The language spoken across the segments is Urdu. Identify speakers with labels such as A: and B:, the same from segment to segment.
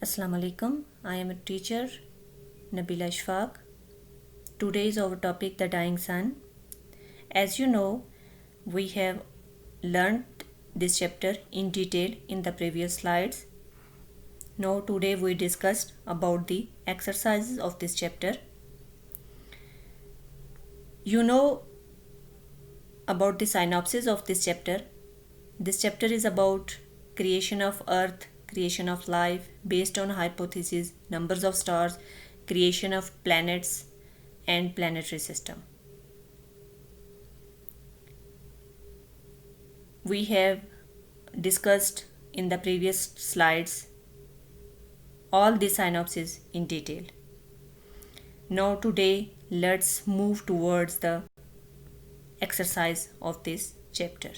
A: Assalamu alaikum. I am a teacher, Nabila Ishfaq. Today is our topic, the dying sun. As you know, we have learned this chapter in detail in the previous slides. Now today we discussed about the exercises of this chapter. You know about the synopsis of this chapter. This chapter is about creation of earth, creation of life based on hypotheses, numbers of stars, creation of planets and planetary system. We have discussed in the previous slides all the synopsis in detail. Now today let's move towards the exercise of this chapter.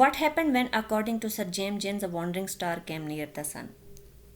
A: What happened when according to Sir James Jeans a wandering star came near the sun?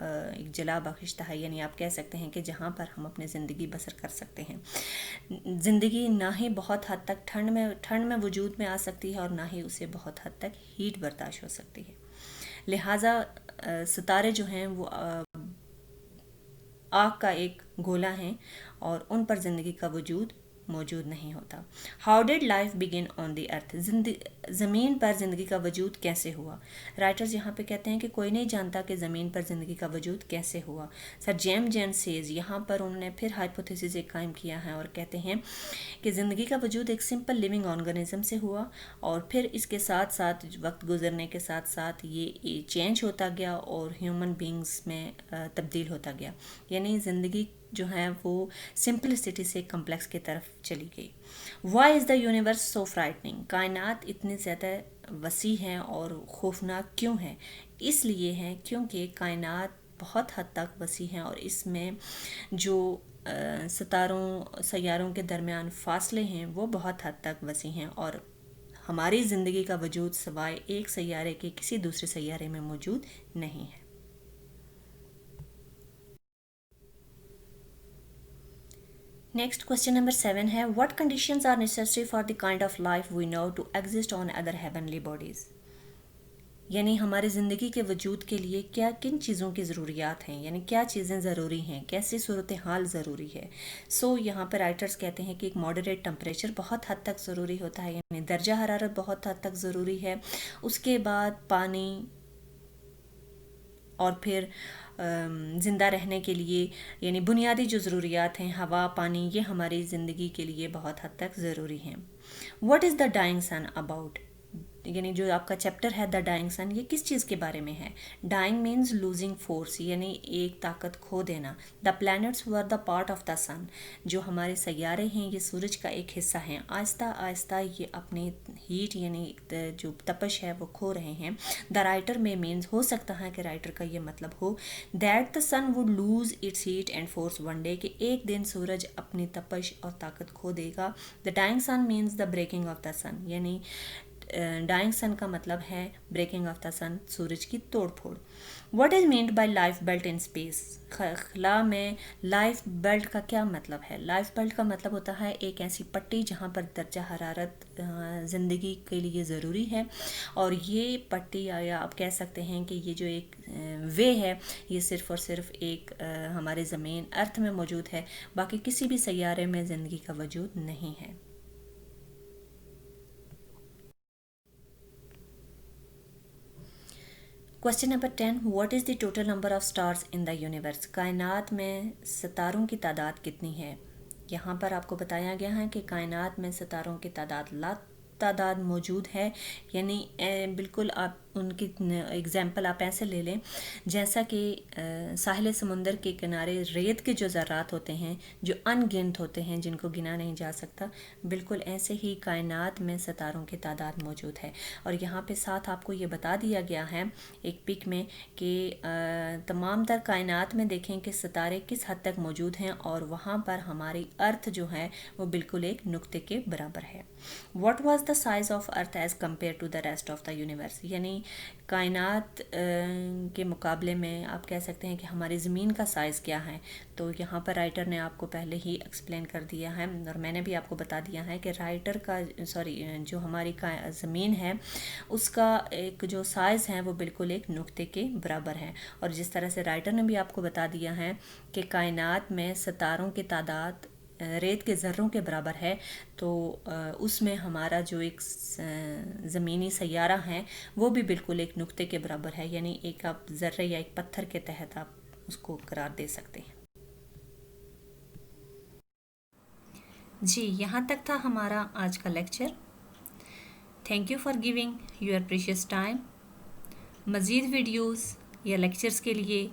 A: ایک جلا بخشتا ہے، یعنی آپ کہہ سکتے ہیں کہ جہاں پر ہم اپنی زندگی بسر کر سکتے ہیں. زندگی نہ ہی بہت حد تک ٹھنڈ میں وجود میں آ سکتی ہے اور نہ ہی اسے بہت حد تک ہیٹ برداشت ہو سکتی ہے. لہٰذا ستارے جو ہیں وہ آگ کا ایک گولا ہیں اور ان پر زندگی کا وجود موجود نہیں ہوتا. ہاؤ ڈیڈ لائف بگن آن دی ارتھ؟ زمین پر زندگی کا وجود کیسے ہوا؟ رائٹرز یہاں پہ کہتے ہیں کہ کوئی نہیں جانتا کہ زمین پر زندگی کا وجود کیسے ہوا. سر جیمز جین سیز، یہاں پر انہوں نے پھر ہائپوتھیسس ایک قائم کیا ہے اور کہتے ہیں کہ زندگی کا وجود ایک سمپل لیونگ آرگنزم سے ہوا اور پھر اس کے ساتھ ساتھ وقت گزرنے کے ساتھ ساتھ یہ چینج ہوتا گیا اور ہیومن بینگز میں تبدیل ہوتا گیا. یعنی زندگی جو ہے وہ سمپلسٹی سے کمپلیکس کی طرف چلی گئی. وائی از دا یونیورس سو فرائٹننگ؟ کائنات اتنی زیادہ وسیع ہے اور خوفناک کیوں ہے؟ اس لیے ہے کیونکہ کائنات بہت حد تک وسیع ہے اور اس میں جو سیاروں کے درمیان فاصلے ہیں وہ بہت حد تک وسیع ہیں اور ہماری زندگی کا وجود سوائے ایک سیارے کے کسی دوسرے سیارے میں موجود نہیں ہے. نیکسٹ کوشچن نمبر 7 ہے what conditions are necessary for the kind of life we know to exist on other heavenly bodies؟ یعنی ہماری زندگی کے وجود کے لیے کن چیزوں کی ضروریات ہیں، یعنی کیا چیزیں ضروری ہیں، کیسی صورتحال ضروری ہے. یہاں پہ رائٹرز کہتے ہیں کہ ایک ماڈریٹ ٹمپریچر بہت حد تک ضروری ہوتا ہے، یعنی درجہ حرارت بہت حد تک ضروری ہے. اس کے بعد پانی اور پھر زندہ رہنے کے لیے یعنی بنیادی جو ضروریات ہیں ہوا پانی، یہ ہماری زندگی کے لیے بہت حد تک ضروری ہیں. What is the dying sun about? یعنی جو آپ کا چیپٹر ہے دا ڈائنگ سن، یہ کس چیز کے بارے میں ہے؟ ڈائنگ مینز لوزنگ فورس، یعنی ایک طاقت کھو دینا. The plants were the part of the sun, جو ہمارے سیارے ہیں یہ سورج کا ایک حصہ ہیں. آہستہ آہستہ یہ اپنی ہیٹ یعنی جو تپش ہے وہ کھو رہے ہیں. دا رائٹر میں مینز، ہو سکتا ہے کہ رائٹر کا یہ مطلب ہو that the sun would lose its heat and force one day, کہ ایک دن سورج اپنی تپش اور طاقت کھو دے گا. The dying sun means the breaking of the sun, یعنی ڈائنگ سن کا مطلب ہے بریکنگ آف دا سن، سورج کی توڑ پھوڑ. What is made by life belt in space? خلا میں لائف بیلٹ کا کیا مطلب ہے؟ لائف بیلٹ کا مطلب ہوتا ہے ایک ایسی پٹی جہاں پر درجہ حرارت زندگی کے لیے ضروری ہے اور یہ پٹی یا آپ کہہ سکتے ہیں کہ یہ جو ایک وے ہے یہ صرف اور صرف ایک ہمارے زمین ارتھ میں موجود ہے، باقی کسی بھی سیارے میں زندگی کا وجود نہیں ہے. Question number 10 what is the total number of stars in the universe? کائنات میں ستاروں کی تعداد کتنی ہے؟ یہاں پر آپ کو بتایا گیا ہے کہ کائنات میں ستاروں کی تعداد تعداد موجود ہے، یعنی بالکل آپ ان کی ایگزامپل آپ ایسے لے لیں جیسا کہ ساحل سمندر کے کنارے ریت کے جو ذرات ہوتے ہیں جو ان گنت ہوتے ہیں جن کو گنا نہیں جا سکتا، بالکل ایسے ہی کائنات میں ستاروں کی تعداد موجود ہے. اور یہاں پہ ساتھ آپ کو یہ بتا دیا گیا ہے ایک پک میں کہ تمام تر کائنات میں دیکھیں کہ ستارے کس حد تک موجود ہیں اور وہاں پر ہماری ارتھ جو ہے وہ بالکل ایک نقطے کے برابر ہے. What was the size of Earth as compare to the rest of the universe? یعنی کائنات کے مقابلے میں آپ کہہ سکتے ہیں کہ ہماری زمین کا سائز کیا ہے. تو یہاں پر رائٹر نے آپ کو پہلے ہی ایکسپلین کر دیا ہے اور میں نے بھی آپ کو بتا دیا ہے کہ رائٹر کا جو ہماری زمین ہے اس کا ایک جو سائز ہے وہ بالکل ایک نقطے کے برابر ہے. اور جس طرح سے رائٹر نے بھی آپ کو بتا دیا ہے کہ کائنات میں ستاروں کی تعداد ریت کے ذروں کے برابر ہے، تو اس میں ہمارا جو ایک زمینی سیارہ ہے وہ بھی بالکل ایک نقطے کے برابر ہے، یعنی ایک آپ ذرے یا ایک پتھر کے تحت آپ اس کو قرار دے سکتے ہیں. جی یہاں تک تھا ہمارا آج کا lecture. Thank you for giving your precious time. مزید ویڈیوز یا لیکچرز کے لیے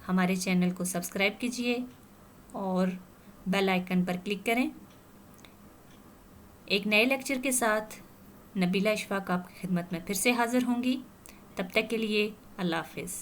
A: ہمارے چینل کو سبسکرائب کیجیے اور بیل آئیکن پر کلک کریں. ایک نئے لیکچر کے ساتھ نبیلہ اشفاق آپ کی خدمت میں پھر سے حاضر ہوں گی. تب تک کے لیے اللہ حافظ.